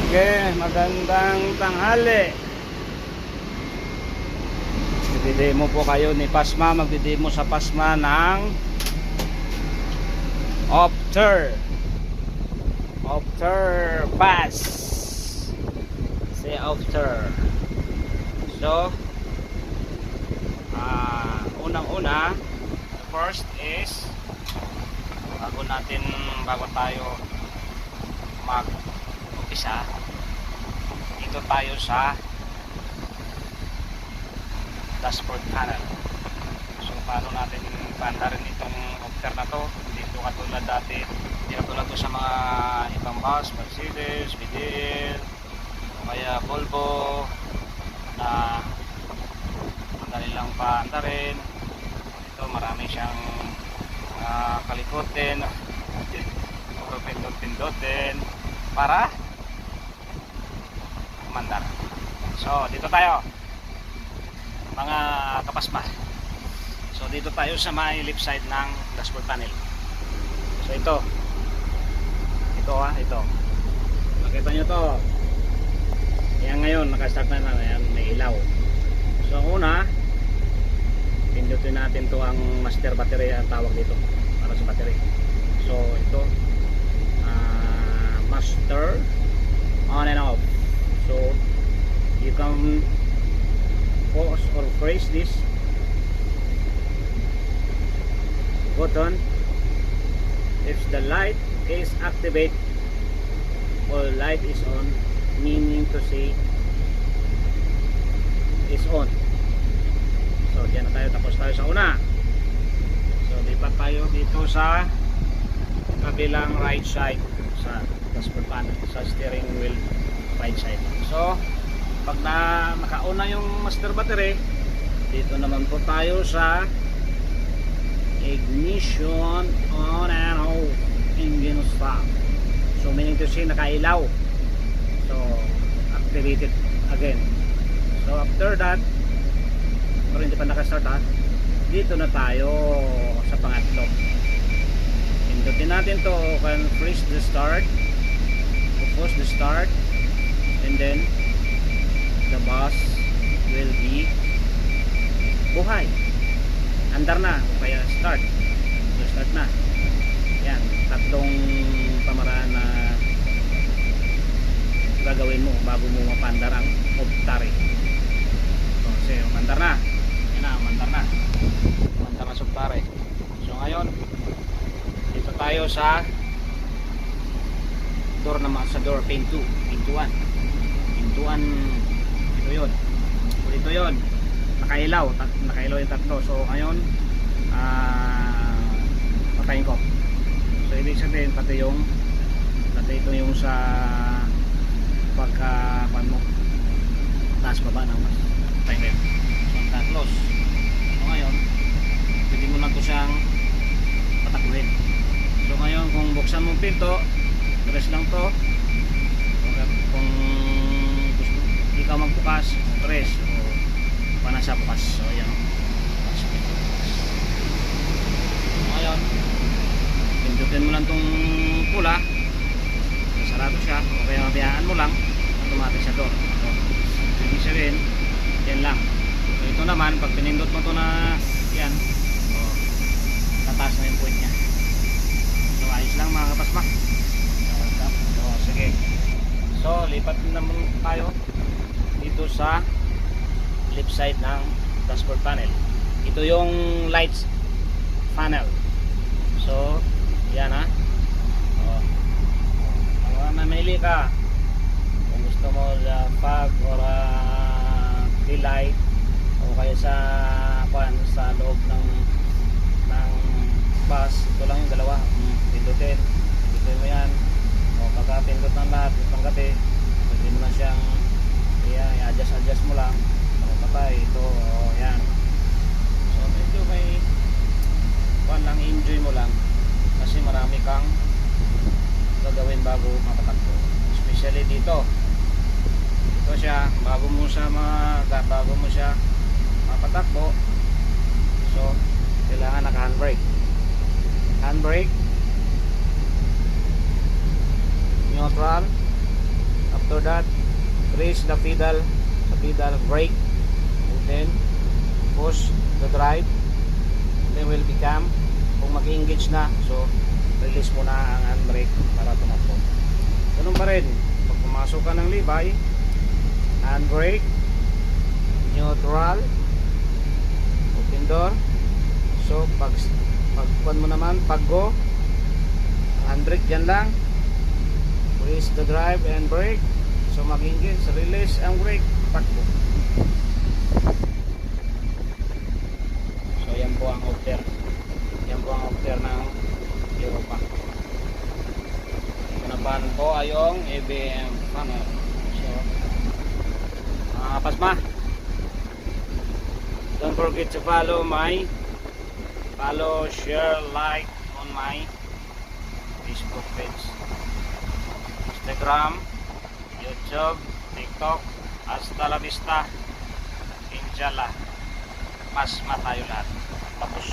Okay, magandang tanghali. Magdidemo po kayo ni Pasma. Magdidemo sa Pasma ng Opter Pass. Say Opter. So unang-una, first is bago tayo mag-umpisa, dito tayo sa dashboard panel. So paano natin pandarin itong opter na to? Dito katulad dati, hindi katulad to sa mga ibang bus, Mercedes, BDL o kaya Volvo na madali lang paandarin. Ito marami siyang kalikotin, pindot-pindotin para mandar. So dito tayo mga kapasma. So dito tayo sa may left side ng dashboard panel. So ito makita nyo to. Yan ngayon nakastart na yan, may ilaw. So una, pindutin natin to ang master battery ang tawag dito para sa battery. So ito master on and off. So you can pause or press this button if the light is activate or light is on, meaning to say is on. So diyan na tayo, tapos tayo sa una. So lipat tayo dito sa kabilang right side sa dashboard panel, sa steering wheel right side. So pag nakauna yung master battery, dito naman po tayo sa ignition on and off, engine stop. So meaning to say nakailaw, so activated again. So after that, pero hindi pa nakastart ha, dito na tayo sa pangatlo. Pindutin natin to, can press the start, push the start, and then the bus will be buhay, andar na, kaya start. So start na. Yan, tatlong pamaraan na gagawin mo bago mo mapandar ang optare. So kasi mandar na, yan na, mandar na sa optare. So ngayon dito tayo sa door naman, sa door pane 2, pintuan, ito yun, nakailaw yung tatlo. So ngayon patayin ko. So ibig sabihin pati ito yung sa pagka mo taas baba ng mas patayin ko yun. So close. So ngayon pwede mo lang ito siyang patakuhin. So ngayon kung buksan mo pinto, press lang to. Kung gusto ikaw magbukas, press o panasa bukas. So ayan, ngayon pindutin mo lang tong pula, sarado siya, o kaya mabiyaan mo lang, automatic siya doon. So ibig sabihin yan lang. So ito naman, pag pinindot mo to na yan, so tataas na yung point nya. So ayos lang mga kapasma. So sige, so lipat naman tayo dito sa left side ng dashboard panel. Ito yung lights panel. So yan ha. Mamili ka kung gusto mo sa fog or light, o kaya sa loob ng bus. Ito lang yung dalawa, pindutin mo yan. O pagka pindot ng lahat itong gabi, pwede mo na siyang i-adjust mo lang. Patay ito, yan. So medyo may lang, enjoy mo lang kasi marami kang gagawin bago mapatakbo, especially dito siya, bago mo siya mapatakbo. So kailangan naka handbrake, neutral, After that, raise the pedal, brake, and then push the drive. And then will become, kung mag-engage na, so release mo na ang handbrake para tumakbo. Ganun pa rin, pag pumasok ka ng libay, handbrake, neutral, open door. So pag mo naman, pag go, handbrake dyan lang, release the drive and brake. So mag-engage, release ang brake, takbo. So yan po ang order. Yan po ang order ng Europa. Pinabahan po ay yung ABM panel. So mga kapasma, don't forget to follow, share, like on my Facebook page, Instagram, YouTube, TikTok. Hasta la vista, inshallah. Mas matayo lahat. Tapos